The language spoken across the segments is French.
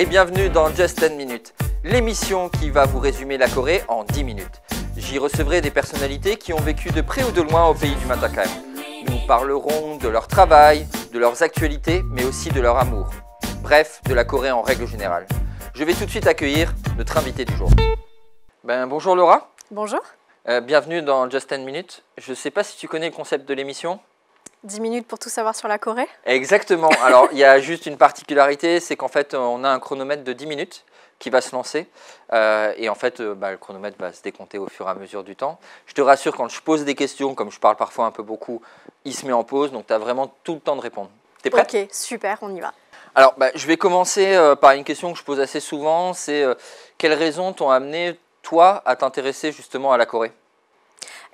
et bienvenue dans Just 10 Minutes, l'émission qui va vous résumer la Corée en 10 minutes. J'y recevrai des personnalités qui ont vécu de près ou de loin au pays du Mattachar. Nous parlerons de leur travail, de leurs actualités, mais aussi de leur amour. Bref, de la Corée en règle générale. Je vais tout de suite accueillir notre invité du jour. Bonjour Laura. Bonjour. Bienvenue dans Just 10 Minutes. Je ne sais pas si tu connais le concept de l'émission. 10 minutes pour tout savoir sur la Corée. Exactement. Alors, il y a juste une particularité, c'est qu'en fait, on a un chronomètre de 10 minutes qui va se lancer. Et en fait, le chronomètre va se décompter au fur et à mesure du temps. Je te rassure, quand je pose des questions, comme je parle parfois un peu beaucoup, il se met en pause. Donc, tu as vraiment tout le temps de répondre. T'es prête ? Ok, super, on y va. Alors, je vais commencer par une question que je pose assez souvent. C'est quelles raisons t'ont amené, toi, à t'intéresser justement à la Corée ?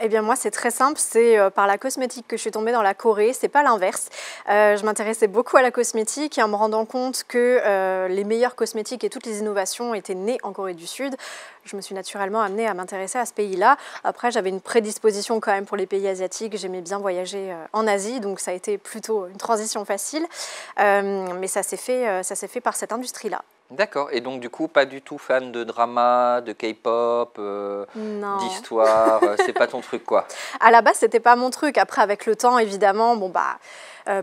Eh bien moi c'est très simple, c'est par la cosmétique que je suis tombée dans la Corée, c'est pas l'inverse. Je m'intéressais beaucoup à la cosmétique et en me rendant compte que les meilleurs cosmétiques et toutes les innovations étaient nées en Corée du Sud, je me suis naturellement amenée à m'intéresser à ce pays-là. Après j'avais une prédisposition quand même pour les pays asiatiques, j'aimais bien voyager en Asie, donc ça a été plutôt une transition facile, mais ça s'est fait par cette industrie-là. D'accord. Et donc, du coup, pas du tout fan de drama, de K-pop, d'histoire, c'est pas ton truc, quoi. À la base, c'était pas mon truc. Après, avec le temps, évidemment,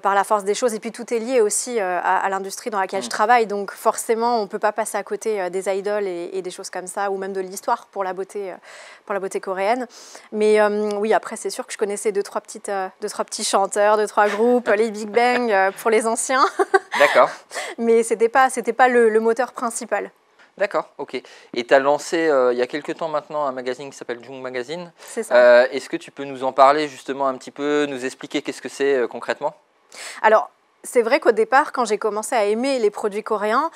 par la force des choses, et puis tout est lié aussi à l'industrie dans laquelle je travaille. Donc, forcément, on peut pas passer à côté des idoles et des choses comme ça, ou même de l'histoire pour la beauté coréenne. Mais oui, après, c'est sûr que je connaissais deux, trois petits chanteurs, deux, trois groupes, les Big Bang pour les anciens. D'accord. Mais c'était pas le moteur principal. D'accord, ok. Et tu as lancé il y a quelques temps maintenant un magazine qui s'appelle Jung Magazine. C'est ça. Est-ce que tu peux nous en parler justement un petit peu, nous expliquer qu'est-ce que c'est concrètement ? Alors, c'est vrai qu'au départ, quand j'ai commencé à aimer les produits coréens,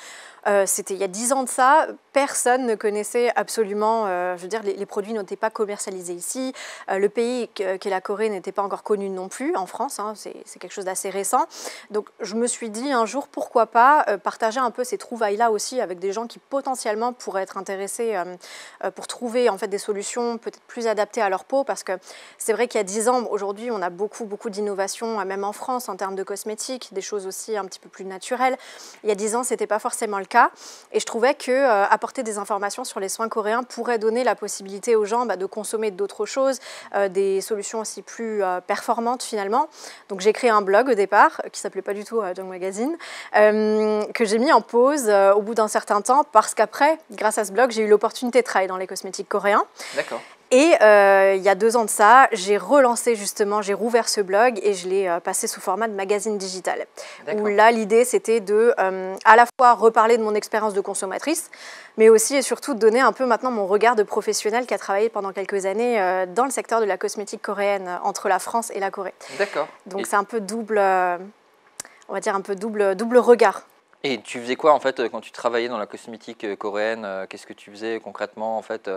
c'était il y a 10 ans de ça, personne ne connaissait absolument, je veux dire, les produits n'étaient pas commercialisés ici, le pays qu'est la Corée n'était pas encore connu non plus en France, hein, c'est quelque chose d'assez récent. Donc je me suis dit un jour, pourquoi pas partager un peu ces trouvailles-là aussi avec des gens qui potentiellement pourraient être intéressés pour trouver en fait des solutions peut-être plus adaptées à leur peau, parce que c'est vrai qu'il y a 10 ans, aujourd'hui on a beaucoup d'innovations, même en France en termes de cosmétiques, des choses aussi un petit peu plus naturelles. Il y a 10 ans, c'était pas forcément le cas. Et je trouvais que apporter des informations sur les soins coréens pourrait donner la possibilité aux gens de consommer d'autres choses, des solutions aussi plus performantes finalement. Donc j'ai créé un blog au départ qui s'appelait pas du tout Jung Magazine, que j'ai mis en pause au bout d'un certain temps, parce qu'après, grâce à ce blog, j'ai eu l'opportunité de travailler dans les cosmétiques coréens. D'accord. Et il y a 2 ans de ça, j'ai relancé justement, j'ai rouvert ce blog et je l'ai passé sous format de magazine digital. Où là, l'idée, c'était de à la fois reparler de mon expérience de consommatrice, mais aussi et surtout de donner un peu maintenant mon regard de professionnel qui a travaillé pendant quelques années dans le secteur de la cosmétique coréenne entre la France et la Corée. D'accord. Donc c'est un peu double, on va dire un peu double regard. Et tu faisais quoi en fait quand tu travaillais dans la cosmétique coréenne ? Qu'est-ce que tu faisais concrètement en fait ?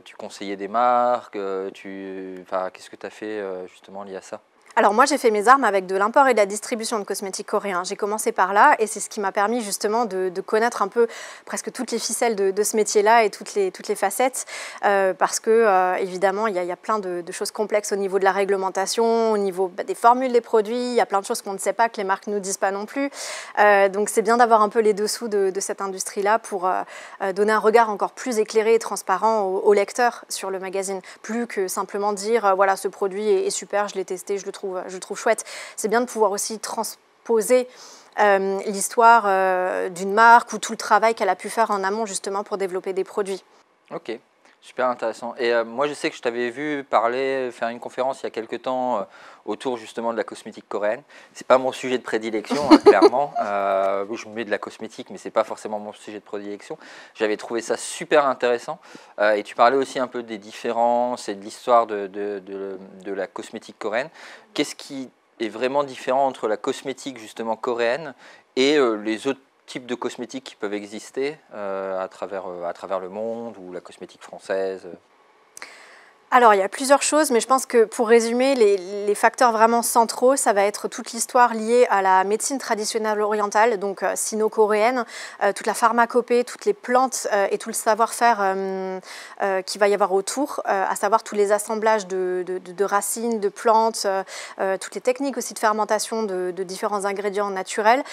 Tu conseillais des marques, qu'est-ce que tu as fait justement lié à ça ? Alors moi j'ai fait mes armes avec de l'import et de la distribution de cosmétiques coréens. J'ai commencé par là et c'est ce qui m'a permis justement de connaître un peu presque toutes les ficelles de ce métier-là et toutes les facettes, parce que évidemment il y a plein de choses complexes au niveau de la réglementation, au niveau des formules des produits, il y a plein de choses qu'on ne sait pas, que les marques ne nous disent pas non plus. Donc c'est bien d'avoir un peu les dessous de cette industrie-là pour donner un regard encore plus éclairé et transparent aux lecteurs sur le magazine, plus que simplement dire voilà, ce produit est super, je l'ai testé, je le trouve chouette. C'est bien de pouvoir aussi transposer l'histoire d'une marque ou tout le travail qu'elle a pu faire en amont justement pour développer des produits. Ok, super intéressant. Et moi je sais que je t'avais vu faire une conférence il y a quelques temps autour justement de la cosmétique coréenne. C'est pas mon sujet de prédilection, clairement. Je me mets de la cosmétique, mais c'est pas forcément mon sujet de prédilection. J'avais trouvé ça super intéressant. Et tu parlais aussi un peu des différences et de l'histoire de la cosmétique coréenne. Qu'est-ce qui est vraiment différent entre la cosmétique justement coréenne et les autres types de cosmétiques qui peuvent exister à travers le monde, ou la cosmétique française ? Alors, il y a plusieurs choses, mais je pense que pour résumer, les facteurs vraiment centraux, ça va être toute l'histoire liée à la médecine traditionnelle orientale, donc sino-coréenne, toute la pharmacopée, toutes les plantes et tout le savoir-faire qu'il va y avoir autour, à savoir tous les assemblages de racines, de plantes, toutes les techniques aussi de fermentation de différents ingrédients naturels.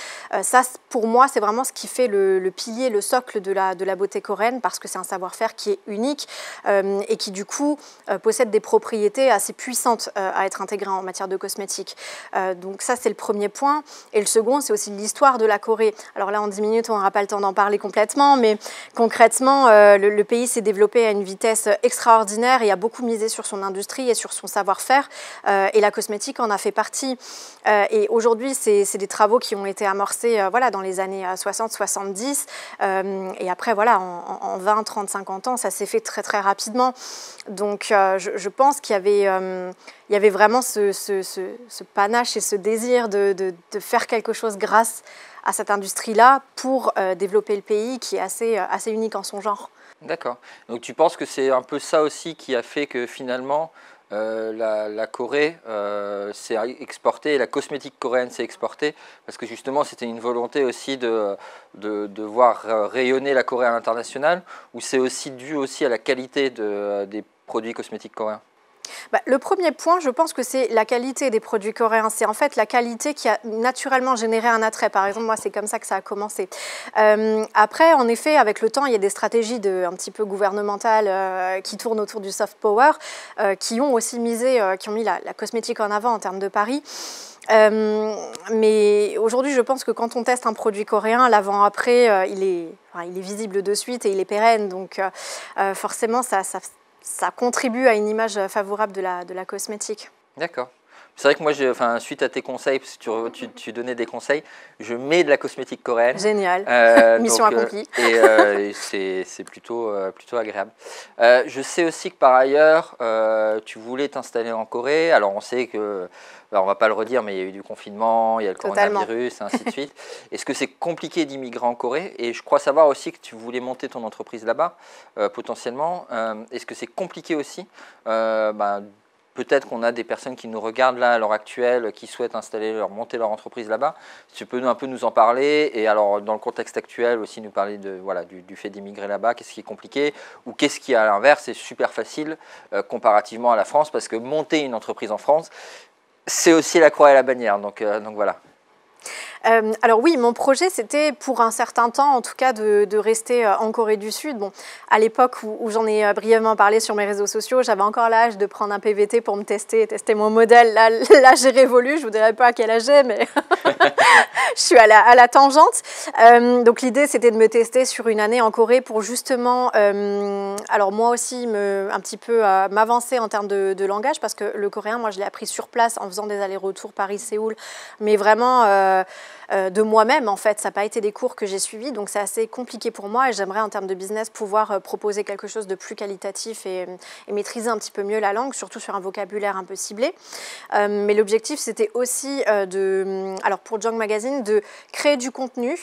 Ça, pour moi, c'est vraiment ce qui fait le pilier, le socle de la beauté coréenne, parce que c'est un savoir-faire qui est unique et qui, du coup, possède des propriétés assez puissantes à être intégrées en matière de cosmétiques. Donc ça, c'est le premier point. Et le second, c'est aussi l'histoire de la Corée. Alors là, en 10 minutes, on n'aura pas le temps d'en parler complètement, mais concrètement, le pays s'est développé à une vitesse extraordinaire et a beaucoup misé sur son industrie et sur son savoir-faire. Et la cosmétique en a fait partie. Et aujourd'hui, c'est des travaux qui ont été amorcés voilà, dans les années 60-70. Et après, voilà, en 20, 30, 50 ans, ça s'est fait très, très rapidement. Donc, je pense qu'il y avait vraiment ce panache et ce désir de faire quelque chose grâce à cette industrie-là pour développer le pays qui est assez unique en son genre. D'accord. Donc tu penses que c'est un peu ça aussi qui a fait que finalement la Corée s'est exportée, la cosmétique coréenne s'est exportée, parce que justement c'était une volonté aussi de voir rayonner la Corée à l'international, ou c'est aussi dû aussi à la qualité des produits cosmétiques coréens? Le premier point, je pense que c'est la qualité des produits coréens. C'est en fait la qualité qui a naturellement généré un attrait. Par exemple, moi, c'est comme ça que ça a commencé. Après, en effet, avec le temps, il y a des stratégies un petit peu gouvernementales qui tournent autour du soft power, qui ont aussi misé, qui ont mis la cosmétique en avant en termes de pari. Mais aujourd'hui, je pense que quand on teste un produit coréen, l'avant-après, il est visible de suite et il est pérenne. Donc, forcément, ça contribue à une image favorable de la cosmétique. D'accord. C'est vrai que moi, suite à tes conseils, parce que tu donnais des conseils, je mets de la cosmétique coréenne. Génial, mission accomplie. Et c'est plutôt agréable. Je sais aussi que par ailleurs, tu voulais t'installer en Corée. Alors on sait que, on ne va pas le redire, mais il y a eu du confinement, il y a le coronavirus, et ainsi de suite. Est-ce que c'est compliqué d'immigrer en Corée? Et je crois savoir aussi que tu voulais monter ton entreprise là-bas, potentiellement. Est-ce que c'est compliqué aussi peut-être qu'on a des personnes qui nous regardent là à l'heure actuelle, qui souhaitent monter leur entreprise là-bas. Tu peux un peu nous en parler, et alors dans le contexte actuel aussi nous parler du fait d'immigrer là-bas, qu'est-ce qui est compliqué, ou qu'est-ce qui à l'inverse est super facile comparativement à la France, parce que monter une entreprise en France, c'est aussi la croix et la bannière, donc voilà. Alors oui, mon projet, c'était pour un certain temps, en tout cas, de rester en Corée du Sud. Bon, à l'époque où j'en ai brièvement parlé sur mes réseaux sociaux, j'avais encore l'âge de prendre un PVT pour me tester mon modèle. Là j'ai révolu, je ne vous dirai pas à quel âge j'ai, mais je suis à la tangente. Donc l'idée, c'était de me tester sur une année en Corée pour justement, alors moi aussi, un petit peu m'avancer en termes de langage, parce que le coréen, moi, je l'ai appris sur place en faisant des allers-retours Paris-Séoul, mais vraiment de moi-même, en fait. Ça n'a pas été des cours que j'ai suivis, donc c'est assez compliqué pour moi, et j'aimerais, en termes de business, pouvoir proposer quelque chose de plus qualitatif et maîtriser un petit peu mieux la langue, surtout sur un vocabulaire un peu ciblé. Mais l'objectif, c'était aussi alors pour Jong Magazine, de créer du contenu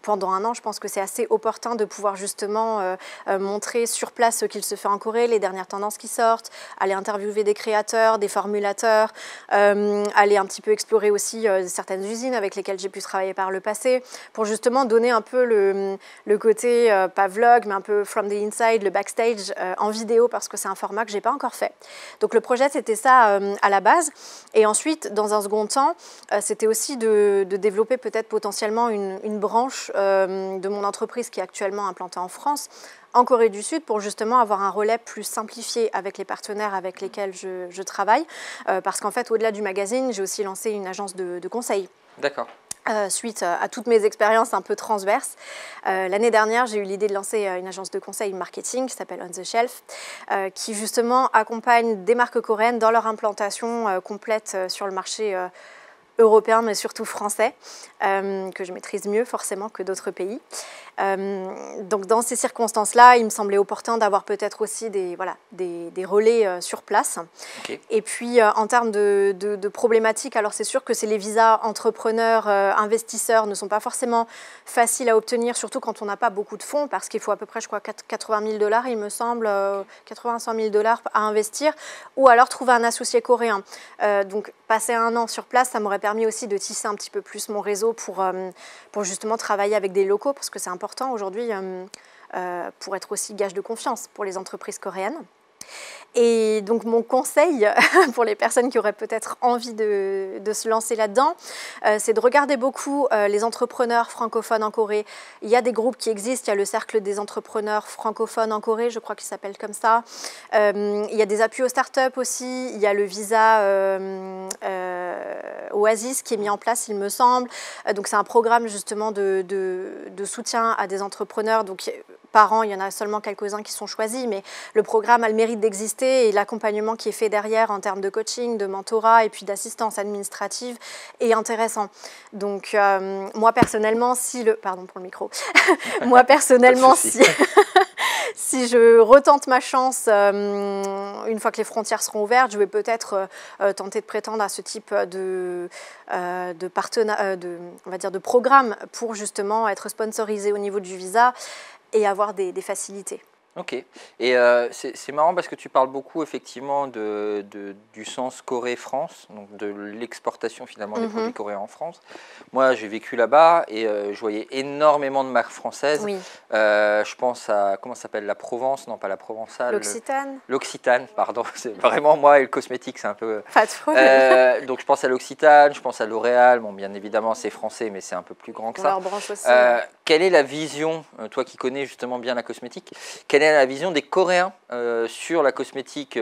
pendant un an. Je pense que c'est assez opportun de pouvoir justement montrer sur place ce qu'il se fait en Corée, les dernières tendances qui sortent, aller interviewer des créateurs, des formulateurs, aller un petit peu explorer aussi certaines usines avec lesquelles j'ai pu travailler par le passé, pour justement donner un peu le côté, pas vlog, mais un peu from the inside, le backstage en vidéo, parce que c'est un format que je n'ai pas encore fait. Donc le projet, c'était ça à la base. Et ensuite, dans un second temps, c'était aussi de développer peut-être potentiellement une branche de mon entreprise qui est actuellement implantée en France, en Corée du Sud, pour justement avoir un relais plus simplifié avec les partenaires avec lesquels je travaille. Parce qu'en fait, au-delà du magazine, j'ai aussi lancé une agence de conseil. D'accord. Suite à toutes mes expériences un peu transverses. L'année dernière, j'ai eu l'idée de lancer une agence de conseil marketing qui s'appelle On The Shelf, qui justement accompagne des marques coréennes dans leur implantation complète sur le marché européen, mais surtout français, que je maîtrise mieux forcément que d'autres pays. Donc dans ces circonstances-là, il me semblait opportun d'avoir peut-être aussi des relais sur place. Okay. Et puis en termes de problématiques, alors c'est sûr que c'est les visas entrepreneurs, investisseurs ne sont pas forcément faciles à obtenir, surtout quand on n'a pas beaucoup de fonds, parce qu'il faut à peu près, je crois, 80 000 $, il me semble, 80-100 000 $ à investir, ou alors trouver un associé coréen. Donc passer 1 an sur place, ça m'aurait permis aussi de tisser un petit peu plus mon réseau pour justement travailler avec des locaux, parce que c'est important aujourd'hui pour être aussi gage de confiance pour les entreprises coréennes. Et donc mon conseil pour les personnes qui auraient peut-être envie de se lancer là-dedans, c'est de regarder beaucoup les entrepreneurs francophones en Corée. Il y a des groupes qui existent, il y a le cercle des entrepreneurs francophones en Corée, je crois qu'il s'appelle comme ça. Il y a des appuis aux startups aussi, il y a le visa Oasis qui est mis en place, il me semble. Donc c'est un programme justement de soutien à des entrepreneurs. Donc par an, il y en a seulement quelques-uns qui sont choisis, mais le programme a le mérite d'exister et l'accompagnement qui est fait derrière en termes de coaching, de mentorat et puis d'assistance administrative est intéressant. Donc moi personnellement, pardon pour le micro, moi personnellement, si je retente ma chance, une fois que les frontières seront ouvertes, je vais peut-être tenter de prétendre à ce type de programme pour justement être sponsorisé au niveau du visa et avoir des facilités. Ok. Et c'est marrant parce que tu parles beaucoup effectivement du sens Corée-France, donc de l'exportation finalement des produits coréens en France. Moi, j'ai vécu là-bas et je voyais énormément de marques françaises. Oui. Je pense à, comment ça s'appelle, la Provence, non pas la Provençale. L'Occitane. L'Occitane, pardon. C'est vraiment moi et le cosmétique, c'est un peu... Pas de problème. Donc je pense à l'Occitane, je pense à L'Oréal. Bon, bien évidemment, c'est français, mais c'est un peu plus grand que ça. Leur branche aussi. Quelle est la vision, toi qui connais justement bien la cosmétique, quelle est la vision des Coréens sur la cosmétique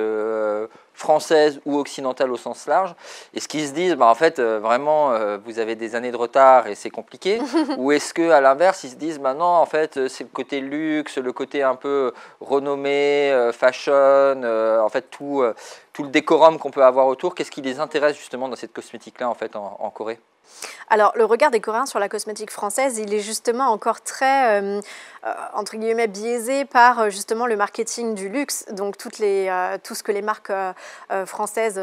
française ou occidentale au sens large? Est-ce qu'ils se disent, en fait, vraiment, vous avez des années de retard et c'est compliqué? Ou est-ce qu'à l'inverse, ils se disent, non, en fait, c'est le côté luxe, le côté un peu renommé, fashion, en fait, tout le décorum qu'on peut avoir autour? Qu'est-ce qui les intéresse justement dans cette cosmétique-là, en fait, en Corée? Alors, le regard des Coréens sur la cosmétique française, il est justement encore très, entre guillemets, biaisé par justement le marketing du luxe. Donc, tout ce que les marques françaises,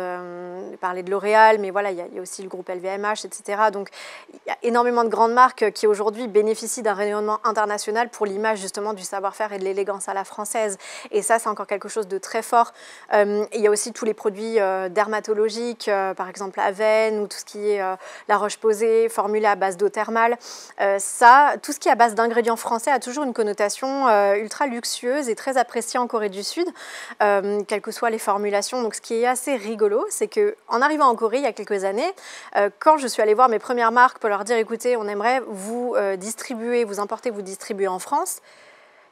parlaient de L'Oréal, mais voilà, il y a aussi le groupe LVMH, etc. Donc, il y a énormément de grandes marques qui aujourd'hui bénéficient d'un rayonnement international pour l'image justement du savoir-faire et de l'élégance à la française. Et ça, c'est encore quelque chose de très fort. Il y a aussi tous les produits dermatologiques, par exemple la veine ou tout ce qui est la roche-posay, formulée à base d'eau thermale. Tout ce qui est à base d'ingrédients français a toujours une connotation ultra luxueuse et très appréciée en Corée du Sud, quelles que soient les formulations. Donc ce qui est assez rigolo, c'est qu'en arrivant en Corée il y a quelques années, quand je suis allée voir mes premières marques pour leur dire écoutez, on aimerait vous importer, vous distribuer en France,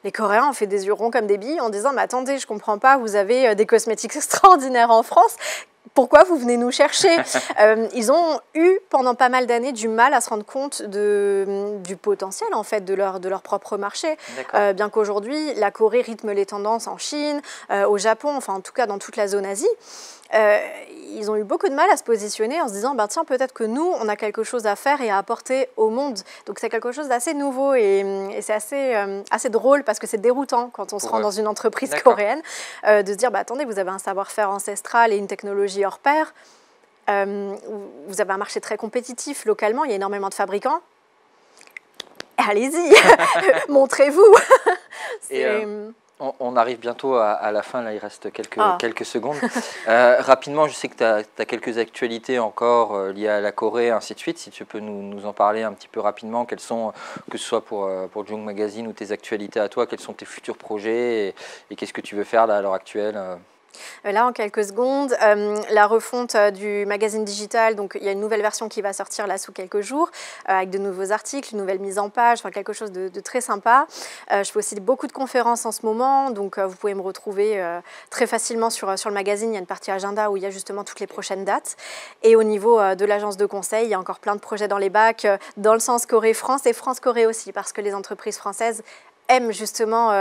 les Coréens ont fait des yeux ronds comme des billes en disant mais attendez, je ne comprends pas, vous avez des cosmétiques extraordinaires en France. Pourquoi vous venez nous chercher? Ils ont eu pendant pas mal d'années du mal à se rendre compte du potentiel en fait de leur propre marché. Bien qu'aujourd'hui la Corée rythme les tendances en Chine, au Japon, enfin en tout cas dans toute la zone Asie. Ils ont eu beaucoup de mal à se positionner en se disant tiens, peut-être que nous on a quelque chose à faire et à apporter au monde. Donc c'est quelque chose d'assez nouveau et c'est assez drôle parce que c'est déroutant quand on se rend dans une entreprise coréenne de se dire attendez, vous avez un savoir-faire ancestral et une technologie hors pair, vous avez un marché très compétitif localement, il y a énormément de fabricants. Allez-y, montrez-vous. On arrive bientôt à la fin, là il reste quelques secondes. Rapidement, je sais que tu as quelques actualités encore liées à la Corée, ainsi de suite. Si tu peux nous en parler un petit peu rapidement, quels sont, que ce soit pour Jung Magazine ou tes actualités à toi, quels sont tes futurs projets et qu'est-ce que tu veux faire là, à l'heure actuelle? Là, en quelques secondes, la refonte du magazine digital, donc il y a une nouvelle version qui va sortir là sous quelques jours, avec de nouveaux articles, une nouvelle mise en page, enfin quelque chose de très sympa. Je fais aussi beaucoup de conférences en ce moment, donc vous pouvez me retrouver très facilement sur le magazine. Il y a une partie agenda où il y a justement toutes les prochaines dates. Et au niveau de l'agence de conseil, il y a encore plein de projets dans les bacs, dans le sens Corée-France et France-Corée aussi, parce que les entreprises françaises aiment justement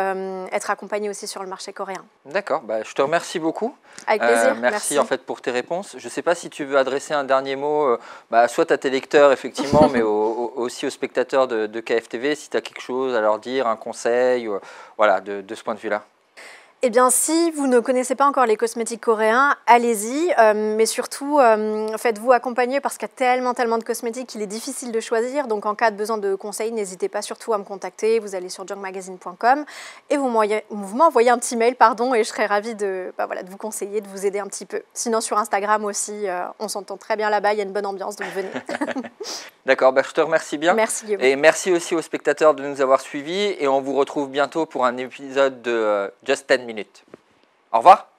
être accompagnés aussi sur le marché coréen. D'accord, je te remercie beaucoup. Avec plaisir. Merci en fait pour tes réponses. Je ne sais pas si tu veux adresser un dernier mot, soit à tes lecteurs effectivement, mais aussi aux spectateurs de KFTV, si tu as quelque chose à leur dire, un conseil, voilà, de ce point de vue-là. Eh bien, si vous ne connaissez pas encore les cosmétiques coréens, allez-y, mais surtout, faites-vous accompagner parce qu'il y a tellement de cosmétiques qu'il est difficile de choisir. Donc, en cas de besoin de conseils, n'hésitez pas surtout à me contacter. Vous allez sur junkmagazine.com et vous m'envoyez un petit mail, et je serai ravie de vous conseiller, de vous aider un petit peu. Sinon, sur Instagram aussi, on s'entend très bien là-bas, il y a une bonne ambiance, donc venez. D'accord, je te remercie bien. Merci Guillaume. Et merci aussi aux spectateurs de nous avoir suivis et on vous retrouve bientôt pour un épisode de Just 10 minutes. Au revoir.